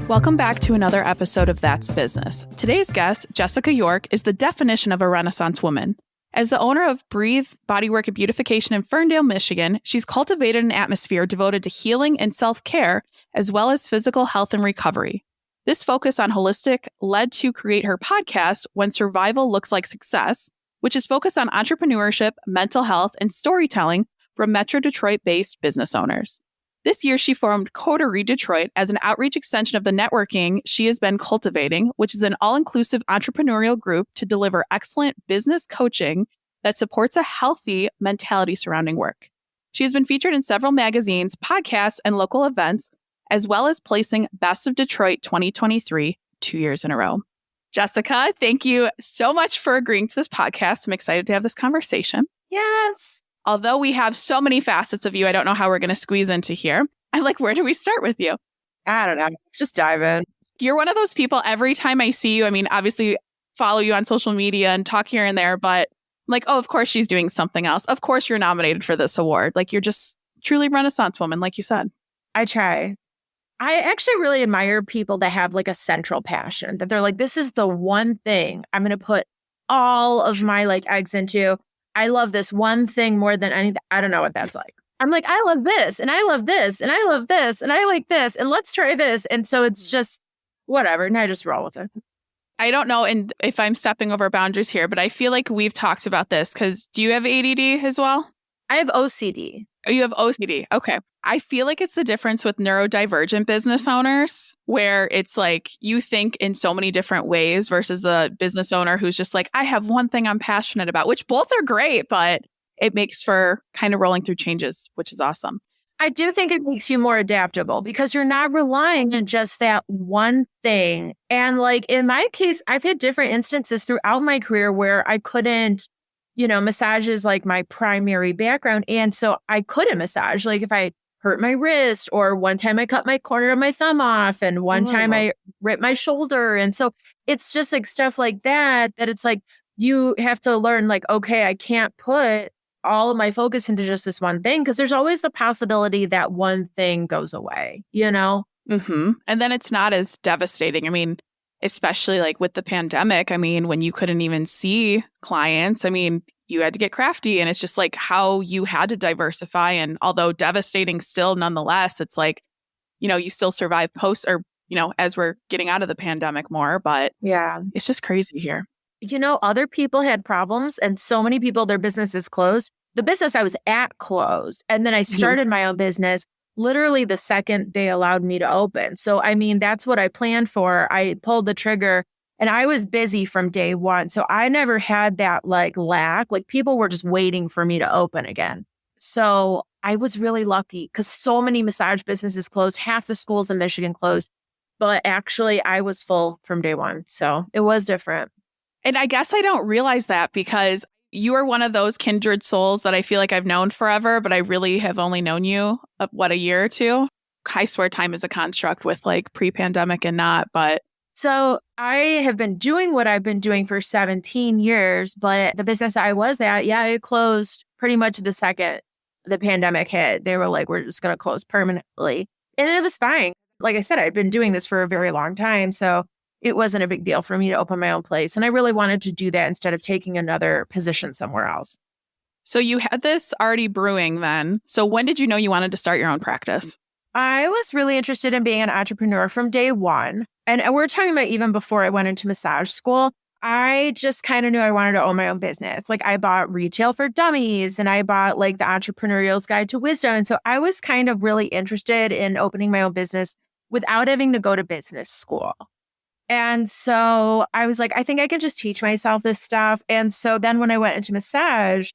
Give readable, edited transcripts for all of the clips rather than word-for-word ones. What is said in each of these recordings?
Welcome back to another episode of That's Business. Today's guest, Jessica York, is the definition of a Renaissance woman. As the owner of Breathe, Bodywork and Beautification in Ferndale, Michigan, she's cultivated an atmosphere devoted to healing and self-care, as well as physical health and recovery. This focus on holistic led to create her podcast, When Survival Looks Like Success, which is focused on entrepreneurship, mental health, and storytelling from Metro Detroit-based business owners. This year, she formed Coterie Detroit as an outreach extension of the networking she has been cultivating, which is an all-inclusive entrepreneurial group to deliver excellent business coaching that supports a healthy mentality surrounding work. She has been featured in several magazines, podcasts, and local events, as well as placing Best of Detroit 2023 2 years in a row. Jessica, thank you so much for agreeing to this podcast. I'm excited to have this conversation. Yes. Although we have so many facets of you, I don't know how we're going to squeeze into here. I'm like, where do we start with you? I don't know. Just dive in. You're one of those people, every time I see you, I mean, obviously follow you on social media and talk here and there, but I'm like, oh, of course she's doing something else. Of course you're nominated for this award. Like, you're just truly Renaissance woman, like you said. I try. I actually really admire people that have like a central passion, that they're like, this is the one thing I'm going to put all of my like eggs into. I love this one thing more than anything. I don't know what that's like. I'm like, I love this and I love this and I love this and I like this and let's try this. And so it's just whatever. And I just roll with it. I don't know if I'm stepping over boundaries here, but I feel like we've talked about this because do you have ADD as well? I have OCD. Oh, you have OCD. Okay. I feel like it's the difference with neurodivergent business owners where it's like you think in so many different ways versus the business owner who's just like, I have one thing I'm passionate about, which both are great, but it makes for kind of rolling through changes, which is awesome. I do think it makes you more adaptable because you're not relying on just that one thing. And like in my case, I've had different instances throughout my career where I couldn't, massage is like my primary background. And so I couldn't massage. Like if I hurt my wrist or one time I cut my corner of my thumb off and one time I ripped my shoulder. And so it's just like stuff like that it's like you have to learn like, okay, I can't put all of my focus into just this one thing because there's always the possibility that one thing goes away, Mm-hmm. And then it's not as devastating. I mean, especially like with the pandemic, I mean, when you couldn't even see clients, I mean, you had to get crafty and it's just like how you had to diversify. And although devastating still, nonetheless, it's like, you still survive post or, as we're getting out of the pandemic more, but yeah, it's just crazy here. Other people had problems and so many people, their businesses closed. The business I was at closed. And then I started my own business literally the second they allowed me to open. So, I mean, that's what I planned for. I pulled the trigger and I was busy from day one. So I never had that like lack, like people were just waiting for me to open again. So I was really lucky because so many massage businesses closed. Half the schools in Michigan closed, but actually I was full from day one. So it was different. And I guess I don't realize that because you are one of those kindred souls that I feel like I've known forever, but I really have only known you, a year or two. I swear time is a construct with like pre-pandemic and not, but. So I have been doing what I've been doing for 17 years, but the business I was at, it closed pretty much the second the pandemic hit. They were like, we're just going to close permanently. And it was fine. Like I said, I'd been doing this for a very long time. So it wasn't a big deal for me to open my own place. And I really wanted to do that instead of taking another position somewhere else. So you had this already brewing then. So when did you know you wanted to start your own practice? I was really interested in being an entrepreneur from day one. And we're talking about even before I went into massage school. I just kind of knew I wanted to own my own business. Like I bought Retail for Dummies and I bought like the Entrepreneurial's Guide to Wisdom. And so I was kind of really interested in opening my own business without having to go to business school. And so I was like, I think I can just teach myself this stuff. And so then when I went into massage,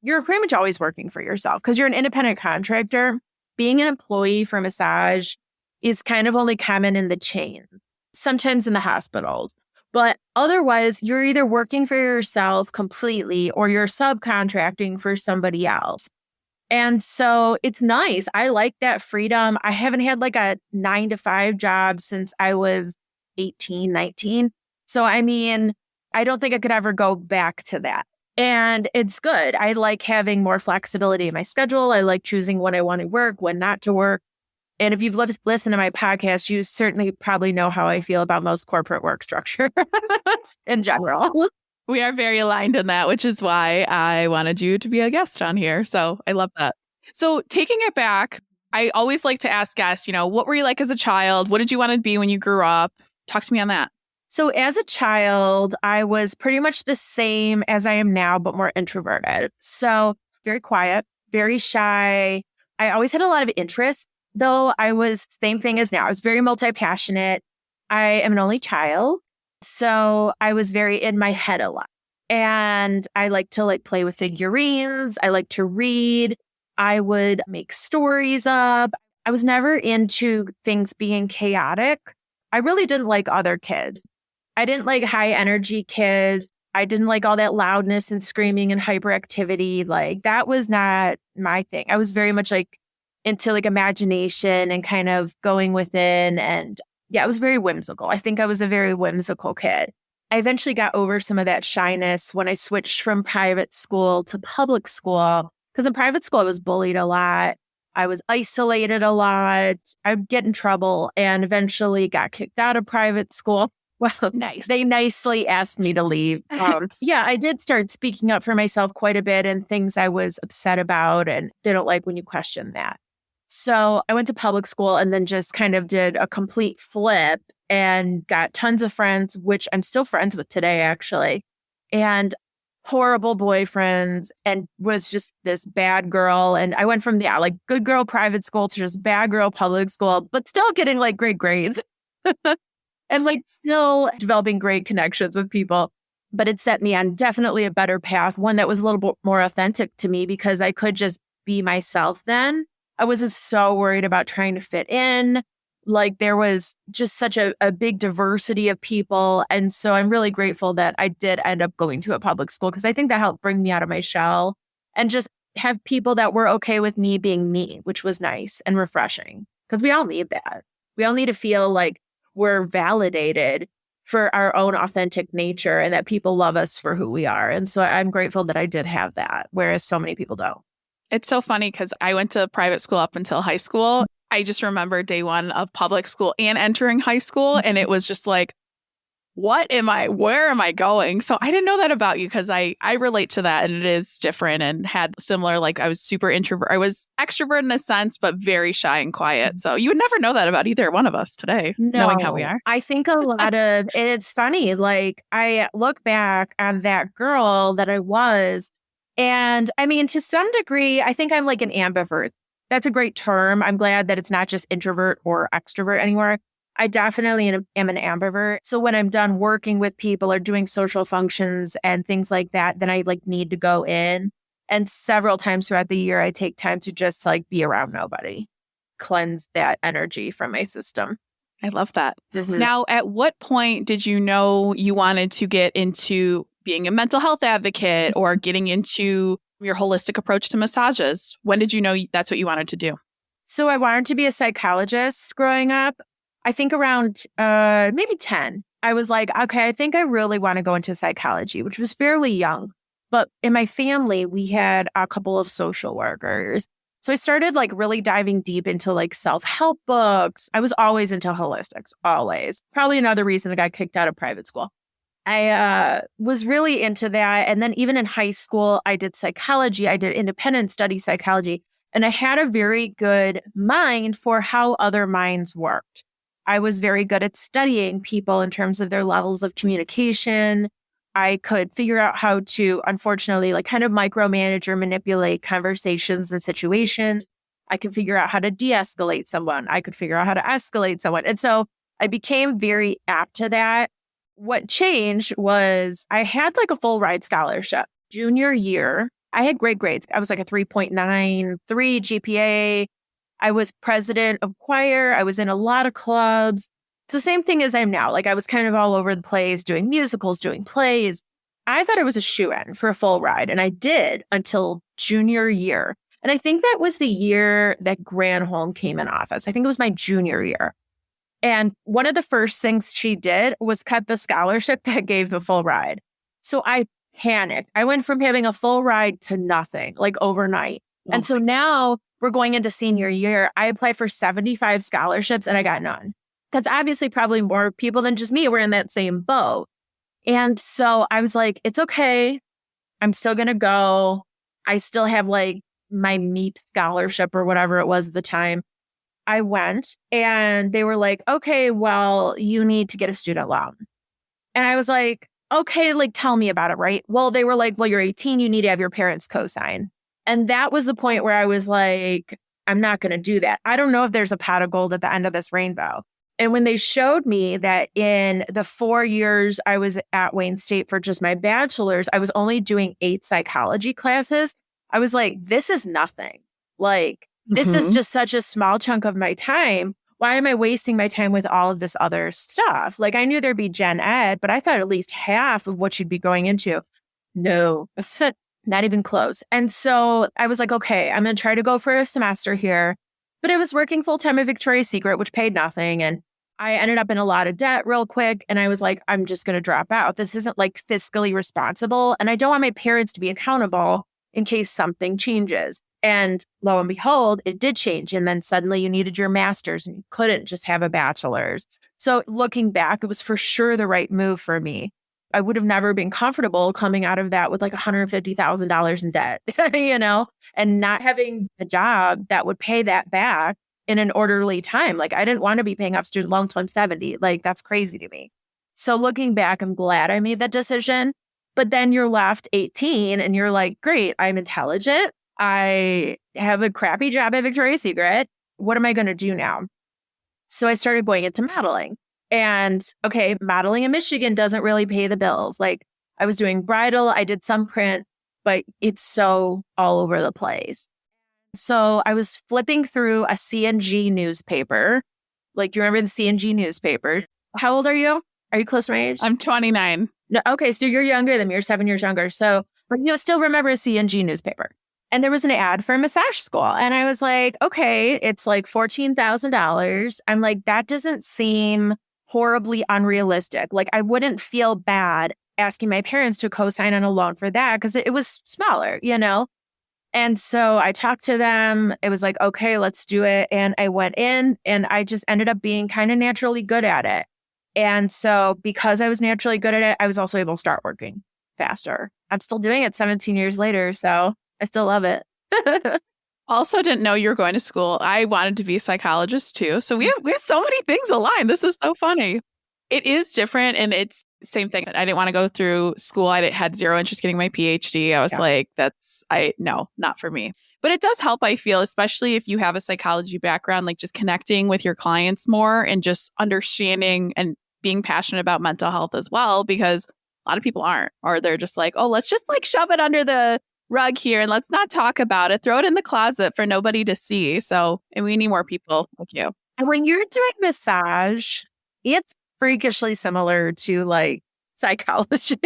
you're pretty much always working for yourself because you're an independent contractor. Being an employee for massage is kind of only common in the chain, sometimes in the hospitals. But otherwise, you're either working for yourself completely or you're subcontracting for somebody else. And so it's nice. I like that freedom. I haven't had like a 9-to-5 job since I was 18, 19. So, I mean, I don't think I could ever go back to that. And it's good. I like having more flexibility in my schedule. I like choosing when I want to work, when not to work. And if you've listened to my podcast, you certainly probably know how I feel about most corporate work structure in general. We are very aligned in that, which is why I wanted you to be a guest on here. So I love that. So taking it back, I always like to ask guests, what were you like as a child? What did you want to be when you grew up? Talk to me on that. So as a child, I was pretty much the same as I am now, but more introverted. So very quiet, very shy. I always had a lot of interest, though I was same thing as now. I was very multi-passionate. I am an only child. So I was very in my head a lot. And I like to play with figurines. I like to read. I would make stories up. I was never into things being chaotic. I really didn't like other kids. I didn't like high energy kids. I didn't like all that loudness and screaming and hyperactivity. That was not my thing. I was very much into imagination and kind of going within. And yeah, I was very whimsical. I think I was a very whimsical kid. I eventually got over some of that shyness when I switched from private school to public school. Because in private school, I was bullied a lot. I was isolated a lot. I'd get in trouble and eventually got kicked out of private school. Well, Nice. They nicely asked me to leave. Yeah, I did start speaking up for myself quite a bit and things I was upset about, and they don't like when you question that. So I went to public school and then just kind of did a complete flip and got tons of friends, which I'm still friends with today, actually, and horrible boyfriends, and was just this bad girl. And I went from good girl private school to just bad girl public school, but still getting great grades. And still developing great connections with people. But it set me on definitely a better path, one that was a little bit more authentic to me because I could just be myself then. I wasn't so worried about trying to fit in. There was just such a big diversity of people. And so I'm really grateful that I did end up going to a public school because I think that helped bring me out of my shell and just have people that were okay with me being me, which was nice and refreshing because we all need that. We all need to feel like we're validated for our own authentic nature and that people love us for who we are. And so I'm grateful that I did have that, whereas so many people don't. It's so funny because I went to private school up until high school. I just remember day one of public school and entering high school. And it was just where am I going? So I didn't know that about you because I relate to that and it is different and had similar, I was super introvert. I was extrovert in a sense, but very shy and quiet. So you would never know that about either one of us today, knowing how we are. I think a lot of, it's funny, I look back on that girl that I was, and I mean, to some degree, I think I'm an ambivert. That's a great term. I'm glad that it's not just introvert or extrovert anymore. I definitely am an ambivert. So when I'm done working with people or doing social functions and things like that, then I need to go in. And several times throughout the year, I take time to just be around nobody, cleanse that energy from my system. I love that. Mm-hmm. Now, at what point did you know you wanted to get into being a mental health advocate or getting into your holistic approach to massages? When did you know that's what you wanted to do? So I wanted to be a psychologist growing up. I think around maybe 10, I was okay, I think I really want to go into psychology, which was fairly young. But in my family, we had a couple of social workers. So I started really diving deep into self-help books. I was always into holistics, always. Probably another reason I got kicked out of private school. I was really into that. And then even in high school, I did psychology. I did independent study psychology. And I had a very good mind for how other minds worked. I was very good at studying people in terms of their levels of communication. I could figure out how to, unfortunately, kind of micromanage or manipulate conversations and situations. I could figure out how to de-escalate someone. I could figure out how to escalate someone. And so I became very apt to that. What changed was I had a full ride scholarship. Junior year, I had great grades. I was a 3.93 GPA. I was president of choir. I was in a lot of clubs. It's the same thing as I'm now. I was kind of all over the place, doing musicals, doing plays. I thought I was a shoo-in for a full ride, and I did until junior year. And I think that was the year that Granholm came in office. I think it was my junior year. And one of the first things she did was cut the scholarship that gave the full ride. So I panicked. I went from having a full ride to nothing, overnight. And so now we're going into senior year. I applied for 75 scholarships and I got none. Because obviously probably more people than just me were in that same boat. And so I was like, it's okay. I'm still going to go. I still have like my MEP scholarship or whatever it was at the time. I went and they were like, okay, well, you need to get a student loan. And I was like, okay, like, tell me about it, right? Well, they were like, well, you're 18, you need to have your parents co-sign. And that was the point where I was like, I'm not going to do that. I don't know if there's a pot of gold at the end of this rainbow. And when they showed me that in the 4 years I was at Wayne State for just my bachelor's, I was only doing 8 psychology classes, I was like, this is nothing. Like, this is just such a small chunk of my time. Why am I wasting my time with all of this other stuff? Like, I knew there'd be gen ed, but I thought at least half of what you'd be going into. No, not even close. And so I was like, okay, I'm going to try to go for a semester here. But I was working full time at Victoria's Secret, which paid nothing. And I ended up in a lot of debt real quick. And I was like, I'm just going to drop out. This isn't like fiscally responsible. And I don't want my parents to be accountable in case something changes. And lo and behold, it did change. And then suddenly you needed your master's and you couldn't just have a bachelor's. So looking back, it was for sure the right move for me. I would have never been comfortable coming out of that with like $150,000 in debt, and not having a job that would pay that back in an orderly time. Like, I didn't want to be paying off student loans till I'm 70. Like, that's crazy to me. So looking back, I'm glad I made that decision. But then you're left 18 and you're like, great, I'm intelligent. I have a crappy job at Victoria's Secret. What am I going to do now? So I started going into modeling. And okay, modeling in Michigan doesn't really pay the bills. Like, I was doing bridal, I did some print, but it's so all over the place. So I was flipping through a C&G newspaper. Like, do you remember the C&G newspaper? How old are you? Are you close to my age? I'm 29. No, okay, so you're younger than me. You're 7 years younger. So, but still remember a C&G newspaper. And there was an ad for a massage school. And I was like, okay, it's like $14,000. I'm like, that doesn't seem horribly unrealistic. Like, I wouldn't feel bad asking my parents to co-sign on a loan for that because it was smaller, And so I talked to them. It was like, okay, let's do it. And I went in and I just ended up being kind of naturally good at it. And so because I was naturally good at it, I was also able to start working faster. I'm still doing it 17 years later. So I still love it. Also didn't know you were going to school. I wanted to be a psychologist too. So we have so many things aligned. This is so funny. It is different. And it's the same thing. I didn't want to go through school. I had zero interest getting my PhD. I was like, no, not for me. But it does help, I feel, especially if you have a psychology background, like just connecting with your clients more and just understanding and being passionate about mental health as well, because a lot of people aren't, or they're just like, oh, let's just like shove it under the rug here and let's not talk about it. Throw it in the closet for nobody to see. So, and we need more people like you. And when you're doing massage, it's freakishly similar to like psychology.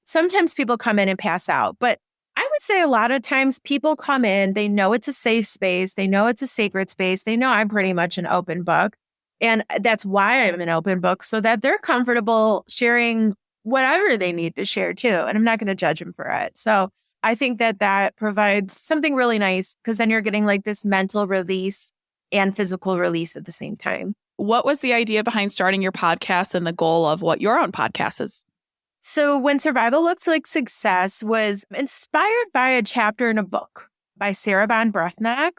Sometimes people come in and pass out, but I would say a lot of times people come in, they know it's a safe space. They know it's a sacred space. They know I'm pretty much an open book. And that's why I'm an open book, so that they're comfortable sharing whatever they need to share too. And I'm not going to judge them for it. So I think that provides something really nice because then you're getting like this mental release and physical release at the same time. What was the idea behind starting your podcast and the goal of what your own podcast is? So When Survival Looks Like Success was inspired by a chapter in a book by Sarah Von Brethnack.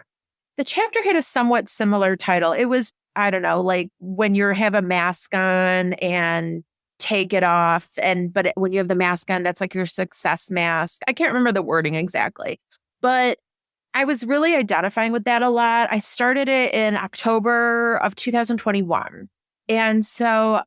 The chapter had a somewhat similar title. It was, I don't know, like when you have a mask on and take it off. But when you have the mask on, that's like your success mask. I can't remember the wording exactly, but I was really identifying with that a lot. I started it in October of 2021. And so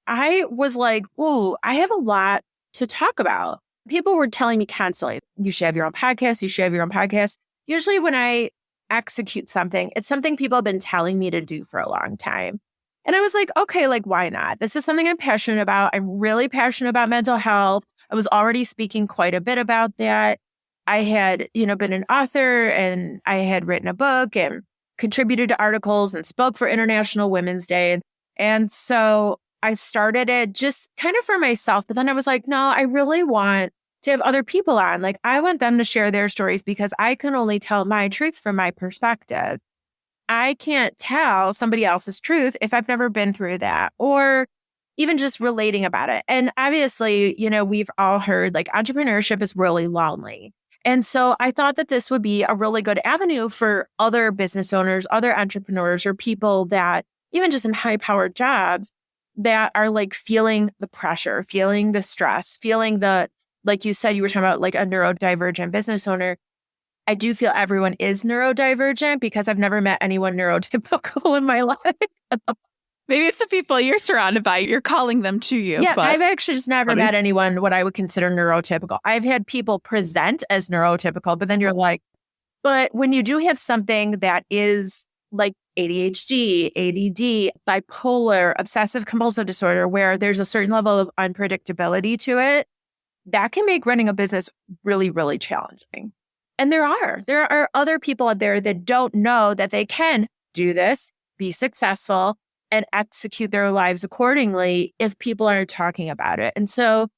I was like, ooh, I have a lot to talk about. People were telling me constantly, you should have your own podcast. You should have your own podcast. Usually when I execute something, it's something people have been telling me to do for a long time. And I was like, okay, like, why not? This is something I'm passionate about. I'm really passionate about mental health. I was already speaking quite a bit about that. I had, been an author and I had written a book and contributed to articles and spoke for International Women's Day. And so I started it just kind of for myself. But then I was like, no, I really want to have other people on. Like, I want them to share their stories because I can only tell my truth from my perspective. I can't tell somebody else's truth if I've never been through that, or even just relating about it. And obviously, we've all heard like entrepreneurship is really lonely. And so I thought that this would be a really good avenue for other business owners, other entrepreneurs, or people that even just in high powered jobs that are like feeling the pressure, feeling the stress, feeling like you said, you were talking about like a neurodivergent business owner. I do feel everyone is neurodivergent because I've never met anyone neurotypical in my life. Maybe it's the people you're surrounded by. You're calling them to you. Yeah, but I've actually just never met anyone what I would consider neurotypical. I've had people present as neurotypical, but then you're like, but when you do have something that is like ADHD, ADD, bipolar, obsessive compulsive disorder, where there's a certain level of unpredictability to it, that can make running a business really, really challenging. And there are other people out there that don't know that they can do this, be successful, and execute their lives accordingly if people aren't talking about it. And so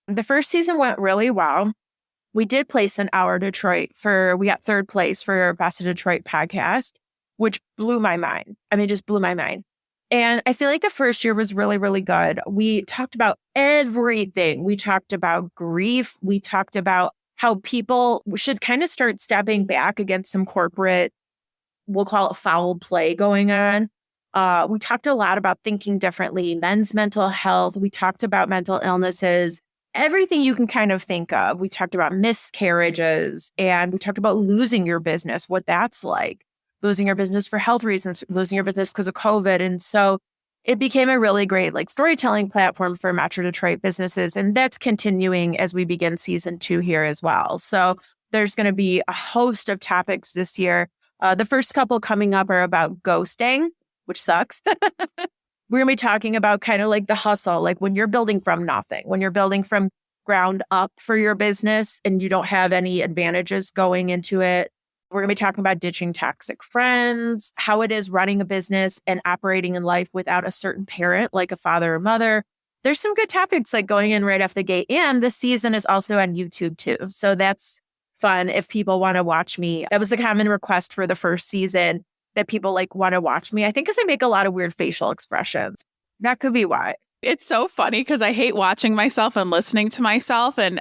the first season went really well. We did place in our Detroit we got third place for our Best of Detroit podcast, which blew my mind. I mean, just blew my mind. And I feel like the first year was really, really good. We talked about everything. We talked about grief. We talked about how people should kind of start stepping back against some corporate, we'll call it foul play going on. We talked a lot about thinking differently, men's mental health. We talked about mental illnesses, everything you can kind of think of. We talked about miscarriages, and we talked about losing your business, what that's like, losing your business for health reasons, losing your business because of COVID. And so it became a really great like storytelling platform for Metro Detroit businesses. And that's continuing as we begin season 2 here as well. So there's going to be a host of topics this year. The first couple coming up are about ghosting, which sucks. We're going to be talking about kind of like the hustle, like when you're building from nothing, when you're building from ground up for your business and you don't have any advantages going into it. We're going to be talking about ditching toxic friends, how it is running a business and operating in life without a certain parent, like a father or mother. There's some good topics like going in right off the gate. And this season is also on YouTube too. So that's fun if people want to watch me. That was a common request for the first season, that people like want to watch me. I think because I make a lot of weird facial expressions. That could be why. It's so funny because I hate watching myself and listening to myself. And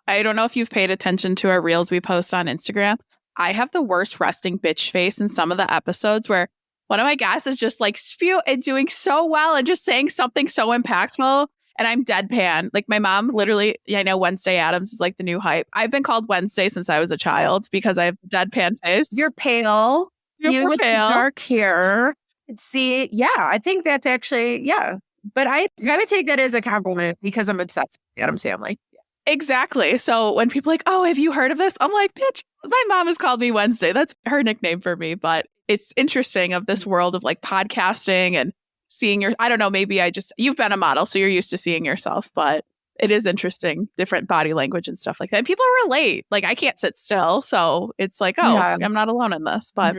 I don't know if you've paid attention to our reels we post on Instagram. I have the worst resting bitch face in some of the episodes where one of my guests is just like spew and doing so well and just saying something so impactful. And I'm deadpan. Like my mom literally, I know Wednesday Addams is like the new hype. I've been called Wednesday since I was a child because I have a deadpan face. You're pale. You with dark hair. See, yeah, I think that's actually, yeah. But I gotta take that as a compliment because I'm obsessed with Addams Family. Exactly. So when people are like, oh, have you heard of this? I'm like, bitch, my mom has called me Wednesday. That's her nickname for me. But it's interesting of this world of like podcasting and seeing I don't know, maybe you've been a model, so you're used to seeing yourself, but it is interesting, different body language and stuff like that. And people relate. Like I can't sit still. So it's like, oh, yeah. I'm not alone in this. But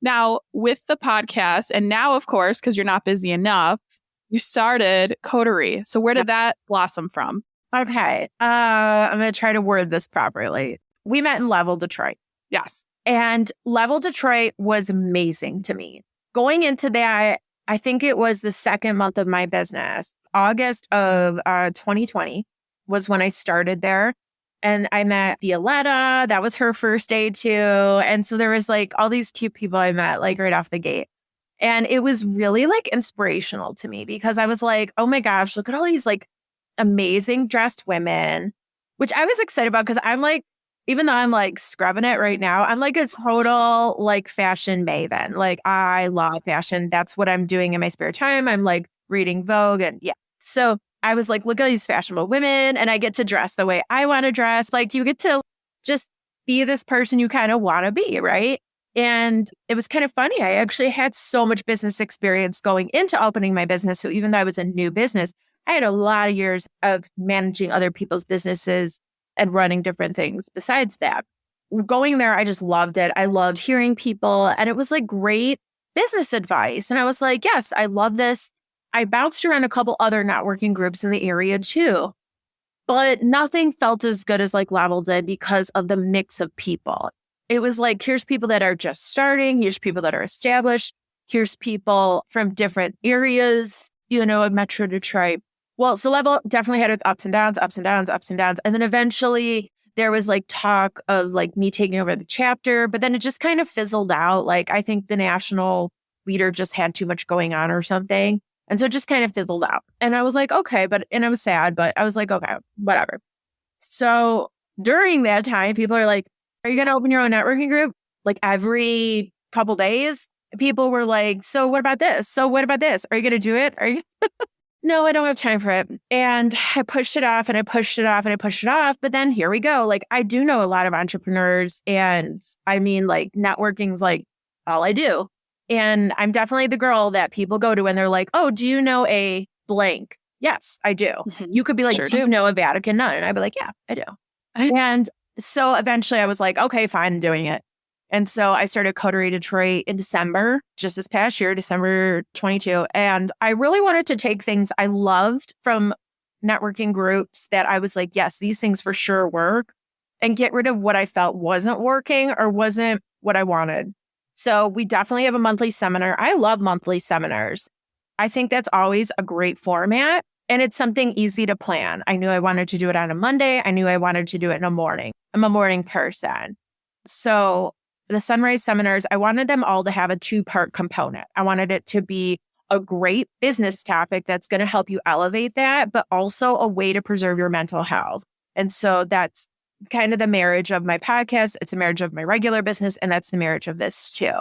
now with the podcast, and now, of course, because you're not busy enough, you started Coterie. So where did that blossom from? Okay. I'm going to try to word this properly. We met in Level, Detroit. Yes. And Level Detroit was amazing to me. Going into that, I think it was the second month of my business. August of 2020 was when I started there. And I met Violetta. That was her first day too. And so there was like all these cute people I met like right off the gate. And it was really like inspirational to me because I was like, oh my gosh, look at all these like amazing dressed women, which I was excited about because I'm like, even though I'm like scrubbing it right now, I'm like a total like fashion maven. Like I love fashion. That's what I'm doing in my spare time. I'm like reading Vogue and yeah. So I was like, look at these fashionable women and I get to dress the way I want to dress. Like you get to just be this person you kind of want to be, right? And it was kind of funny. I actually had so much business experience going into opening my business. So even though I was a new business, I had a lot of years of managing other people's businesses and running different things besides that. Going there, I just loved it. I loved hearing people and it was like great business advice. And I was like, yes, I love this. I bounced around a couple other networking groups in the area too. But nothing felt as good as like Level did because of the mix of people. It was like, here's people that are just starting. Here's people that are established. Here's people from different areas, of Metro Detroit. Well, so Level definitely had its ups and downs, ups and downs, ups and downs. And then eventually there was like talk of like me taking over the chapter, but then it just kind of fizzled out. Like I think the national leader just had too much going on or something. And so it just kind of fizzled out. And I was like, okay, and I was sad, but I was like, okay, whatever. So during that time, people are like, are you going to open your own networking group? Like every couple days, people were like, so what about this? So what about this? Are you going to do it? Are you? No, I don't have time for it. And I pushed it off and I pushed it off and I pushed it off. But then here we go. Like I do know a lot of entrepreneurs, and I mean, like networking's like all I do. And I'm definitely the girl that people go to when they're like, oh, do you know a blank? Yes, I do. You could be like, do you know a Vatican nun? And I'd be like, yeah, I do. And so eventually I was like, okay, fine, I'm doing it. And so I started Coterie Detroit in December, just this past year, December 22. And I really wanted to take things I loved from networking groups that I was like, yes, these things for sure work, and get rid of what I felt wasn't working or wasn't what I wanted. So we definitely have a monthly seminar. I love monthly seminars. I think that's always a great format, and it's something easy to plan. I knew I wanted to do it on a Monday. I knew I wanted to do it in the morning. I'm a morning person. So the Sunrise seminars, I wanted them all to have a 2-part component. I wanted it to be a great business topic that's going to help you elevate that, but also a way to preserve your mental health. And so that's kind of the marriage of my podcast. It's a marriage of my regular business, and that's the marriage of this too.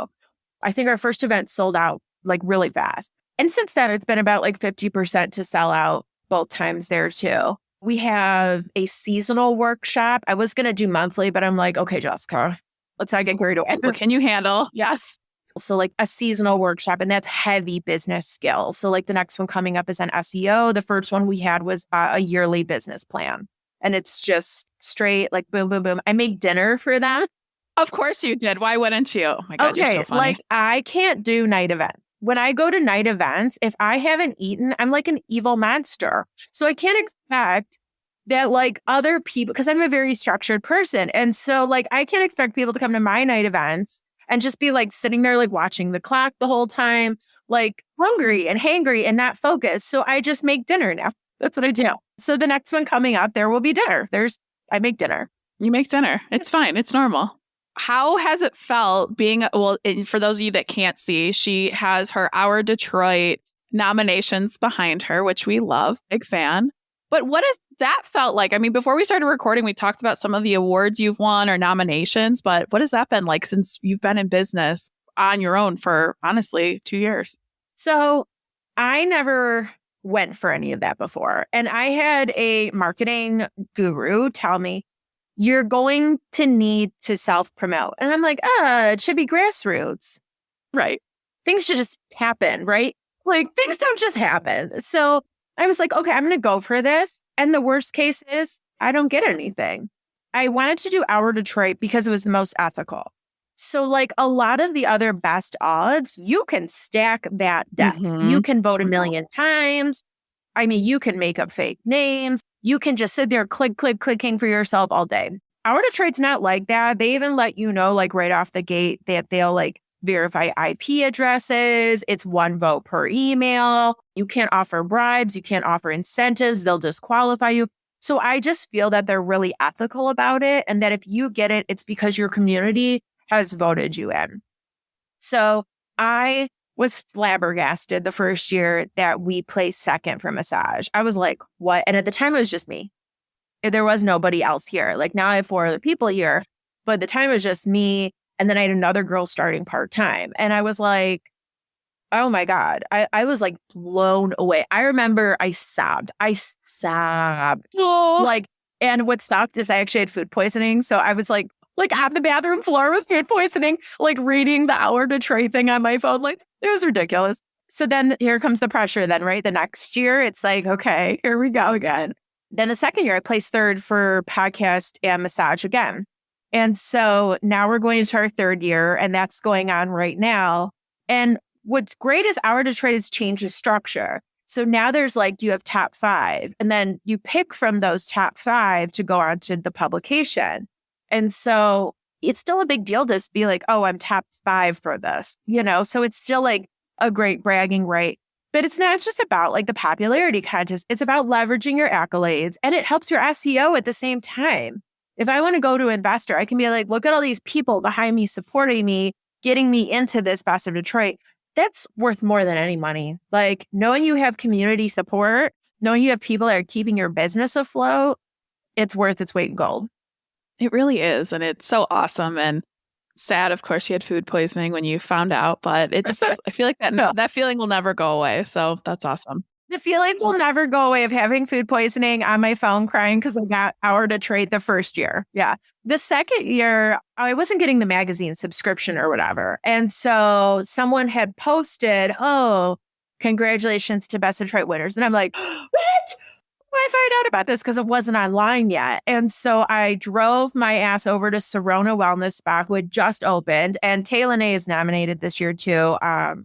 I think our first event sold out like really fast. And since then, it's been about like 50% to sell out both times there too. We have a seasonal workshop. I was going to do monthly, but I'm like, okay, Jessica, let's not get carried away. What can you handle? Yes. So like a seasonal workshop, and that's heavy business skills. So like the next one coming up is on SEO. The first one we had was a yearly business plan. And it's just straight like boom, boom, boom. I make dinner for them. Of course you did. Why wouldn't you? Oh my God, okay, you're so funny. Like I can't do night events. When I go to night events, if I haven't eaten, I'm like an evil monster. So I can't expect that like other people, because I'm a very structured person. And so like I can't expect people to come to my night events and just be like sitting there like watching the clock the whole time, like hungry and hangry and not focused. So I just make dinner now. That's what I do. So the next one coming up, there will be dinner. I make dinner. You make dinner. It's fine. It's normal. How has it felt being, for those of you that can't see, she has her Our Detroit nominations behind her, which we love. Big fan. But what has that felt like? I mean, before we started recording, we talked about some of the awards you've won or nominations, but what has that been like since you've been in business on your own for, honestly, 2 years? So I never went for any of that before. And I had a marketing guru tell me, you're going to need to self-promote. And I'm like, it should be grassroots. Right. Things should just happen, right? Like things don't just happen. So I was like, okay, I'm going to go for this. And the worst case is I don't get anything. I wanted to do Our Detroit because it was the most ethical. So like a lot of the other best odds, you can stack that deck. Mm-hmm. You can vote a million times. I mean, you can make up fake names. You can just sit there clicking for yourself all day. Our Detroit's not like that. They even let you know like right off the gate that they'll like verify IP addresses. It's 1 vote per email. You can't offer bribes. You can't offer incentives. They'll disqualify you. So I just feel that they're really ethical about it, and that if you get it, it's because your community has voted you in. So I was flabbergasted the first year that we placed second for massage. I was like, what? And at the time, it was just me. There was nobody else here. Like now I have 4 other people here, but at the time it was just me. And then I had another girl starting part-time. And I was like, oh my God. I was like blown away. I remember I sobbed. Oh. Like, and what sucked is I actually had food poisoning. So I was like on the bathroom floor with food poisoning, like reading the Our Detroit thing on my phone. Like it was ridiculous. So then here comes the pressure then, right? The next year, it's like, okay, here we go again. Then the second year, I placed 3rd for podcast and massage again. And so now we're going into our 3rd year, and that's going on right now. And what's great is Our Detroit has changed the structure. So now there's like, you have top 5, and then you pick from those top 5 to go on to the publication. And so it's still a big deal to be like, oh, I'm top 5 for this, so it's still like a great bragging right. But it's not just about like the popularity contest. It's about leveraging your accolades, and it helps your SEO at the same time. If I want to go to investor, I can be like, look at all these people behind me, supporting me, getting me into this Best of Detroit. That's worth more than any money. Like knowing you have community support, knowing you have people that are keeping your business afloat, it's worth its weight in gold. It really is. And it's so awesome. And sad, of course, you had food poisoning when you found out, but I feel like that feeling will never go away. So that's awesome. The feeling will never go away of having food poisoning, on my phone crying because I got Hour to Trade the first year. Yeah. The second year, I wasn't getting the magazine subscription or whatever. And so someone had posted, oh, congratulations to Best of Detroit winners. And I'm like, what? I found out about this because it wasn't online yet. And so I drove my ass over to Serona Wellness Spa, who had just opened. And Taylor is nominated this year too,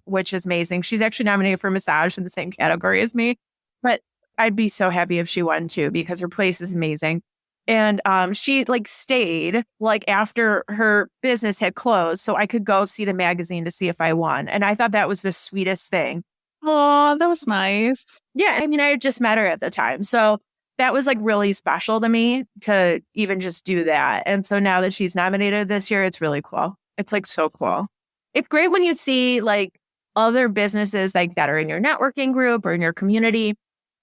which is amazing. She's actually nominated for massage in the same category as me. But I'd be so happy if she won too, because her place is amazing. And she like stayed like after her business had closed so I could go see the magazine to see if I won. And I thought that was the sweetest thing. Oh, that was nice. Yeah. I mean, I had just met her at the time. So that was like really special to me to even just do that. And so now that she's nominated this year, it's really cool. It's like so cool. It's great when you see like other businesses like that are in your networking group or in your community,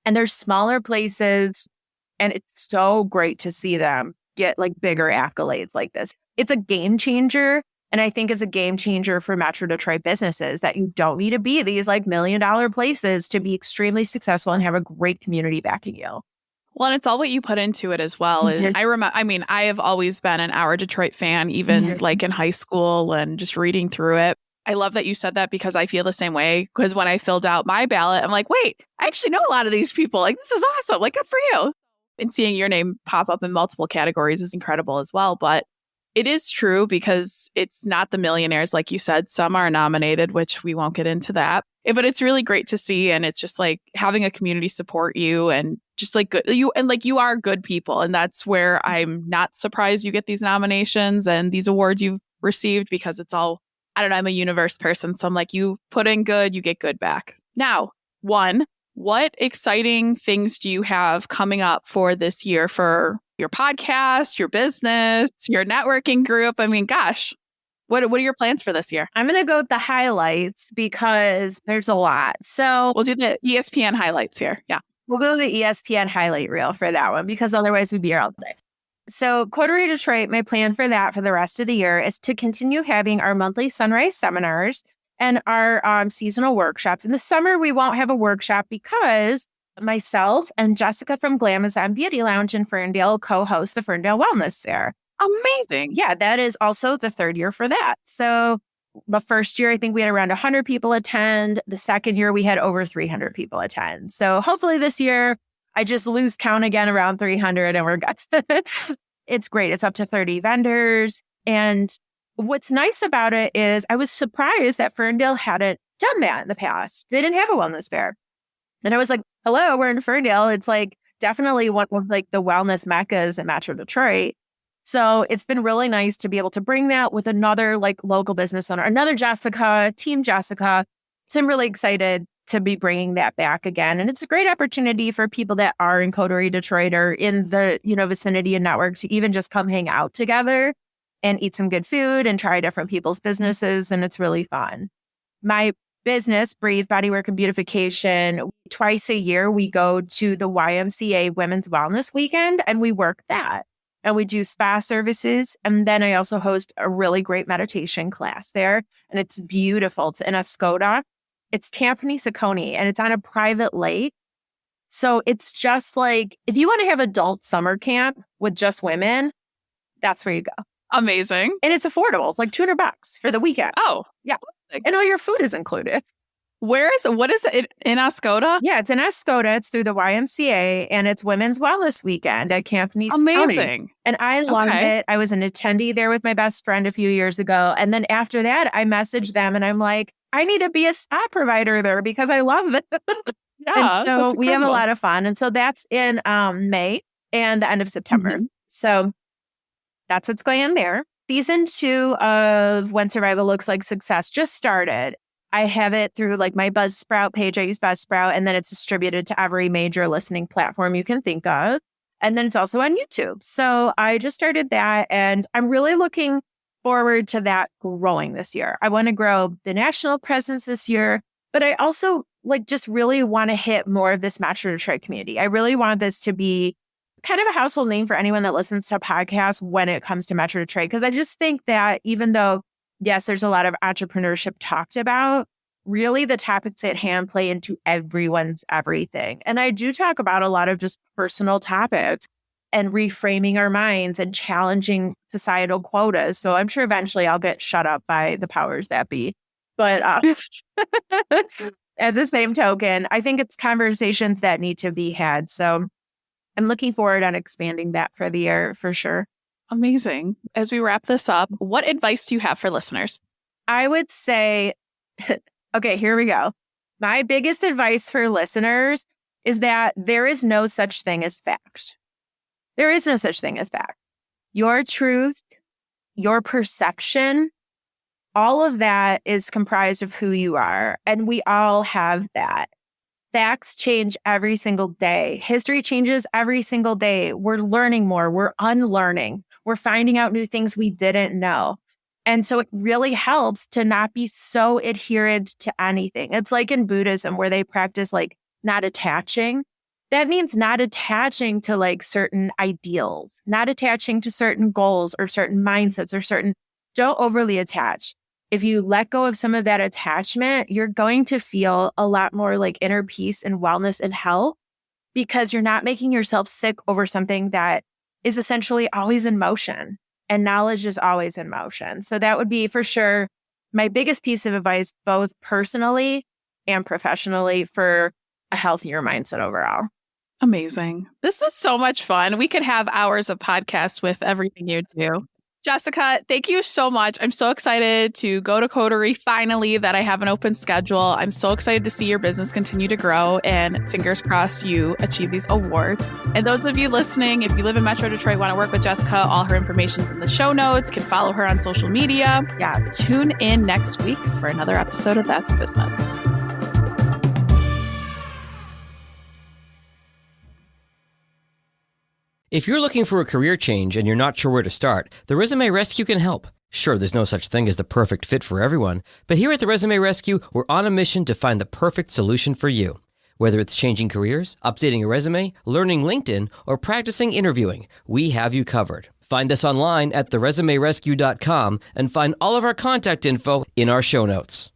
and there's smaller places. And it's so great to see them get like bigger accolades like this. It's a game changer. And I think it's a game changer for Metro Detroit businesses that you don't need to be these like $1 million places to be extremely successful and have a great community backing you. Well, and it's all what you put into it as well. Mm-hmm. I have always been an Hour Detroit fan, even like in high school and just reading through it. I love that you said that because I feel the same way. Because when I filled out my ballot, I'm like, wait, I actually know a lot of these people. Like, this is awesome. Like, good for you. And seeing your name pop up in multiple categories was incredible as well. But it is true because it's not the millionaires, like you said. Some are nominated, which we won't get into that. But it's really great to see. And it's just like having a community support you and just like you are good people. And that's where I'm not surprised you get these nominations and these awards you've received, because it's all, I don't know, I'm a universe person. So I'm like, you put in good, you get good back. Now, what exciting things do you have coming up for this year for your podcast, your business, your networking group? I mean, gosh, what are your plans for this year? I'm going to go with the highlights because there's a lot. So we'll do the ESPN highlights here. Yeah. We'll go to the ESPN highlight reel for that one because otherwise we'd be here all day. So Coterie Detroit, my plan for that for the rest of the year is to continue having our monthly sunrise seminars and our seasonal workshops. In the summer, we won't have a workshop because myself and Jessica from Glamazon Beauty Lounge in Ferndale co-host the Ferndale Wellness Fair. Amazing. Yeah, that is also the third year for that. So the first year, I think we had around 100 people attend. The second year, we had over 300 people attend. So hopefully this year, I just lose count again around 300 and we're good. It's great. It's up to 30 vendors. And what's nice about it is I was surprised that Ferndale hadn't done that in the past. They didn't have a wellness fair. And I was like, hello, we're in Ferndale. It's like definitely one of like the wellness meccas in Metro Detroit. So it's been really nice to be able to bring that with another like local business owner, another Jessica, Team Jessica. So I'm really excited to be bringing that back again. And it's a great opportunity for people that are in Coterie Detroit or in the, vicinity and network to even just come hang out together and eat some good food and try different people's businesses. And it's really fun. My business, Breathe, Bodywork and Beautification, twice a year, we go to the YMCA Women's Wellness Weekend and we work that. And we do spa services. And then I also host a really great meditation class there. And it's beautiful. It's in Escoda. It's Camp Nisakoni, and it's on a private lake. So it's just like, if you want to have adult summer camp with just women, that's where you go. Amazing. And it's affordable. It's like $200 for the weekend. Oh, yeah. And all your food is included. What is it in Escoda? Yeah, it's in Escoda. It's through the YMCA and it's Women's Wellness Weekend at Camp Nisakoni. Amazing. And I loved it. I was an attendee there with my best friend a few years ago. And then after that, I messaged them and I'm like, I need to be a spa provider there because I love it. And Yeah, so that's we have a incredible. lot of fun. And so that's in May and the end of September. Mhm. So that's what's going on there. Season 2 of When Survival Looks Like Success just started. I have it through like my Buzzsprout page. I use Buzzsprout, and then it's distributed to every major listening platform you can think of. And then it's also on YouTube. So I just started that, and I'm really looking forward to that growing this year. I want to grow the national presence this year, but I also like just really want to hit more of this Metro Detroit community. I really want this to be kind of a household name for anyone that listens to podcasts when it comes to Metro Detroit. Because I just think that even though, yes, there's a lot of entrepreneurship talked about, really the topics at hand play into everyone's everything. And I do talk about a lot of just personal topics and reframing our minds and challenging societal quotas. So I'm sure eventually I'll get shut up by the powers that be. But at the same token, I think it's conversations that need to be had. So I'm looking forward on expanding that for the year for sure. Amazing. As we wrap this up, what advice do you have for listeners? I would say, okay, here we go. My biggest advice for listeners is that there is no such thing as fact. There is no such thing as fact. Your truth, your perception, all of that is comprised of who you are. And we all have that. Facts change every single day. History changes every single day. We're learning more. We're unlearning. We're finding out new things we didn't know. And so it really helps to not be so adherent to anything. It's like in Buddhism where they practice like not attaching. That means not attaching to like certain ideals, not attaching to certain goals or certain mindsets or certain, don't overly attach. If you let go of some of that attachment, you're going to feel a lot more like inner peace and wellness and health because you're not making yourself sick over something that is essentially always in motion, and knowledge is always in motion. So that would be for sure my biggest piece of advice, both personally and professionally, for a healthier mindset overall. Amazing. This was so much fun. We could have hours of podcasts with everything you do. Jessica, thank you so much. I'm so excited to go to Coterie finally, that I have an open schedule. I'm so excited to see your business continue to grow, and fingers crossed you achieve these awards. And those of you listening, if you live in Metro Detroit, want to work with Jessica, all her information's in the show notes. Can follow her on social media. Yeah, tune in next week for another episode of That's Business. If you're looking for a career change and you're not sure where to start, the Resume Rescue can help. Sure, there's no such thing as the perfect fit for everyone, but here at the Resume Rescue, we're on a mission to find the perfect solution for you. Whether it's changing careers, updating a resume, learning LinkedIn, or practicing interviewing, we have you covered. Find us online at theresumerescue.com and find all of our contact info in our show notes.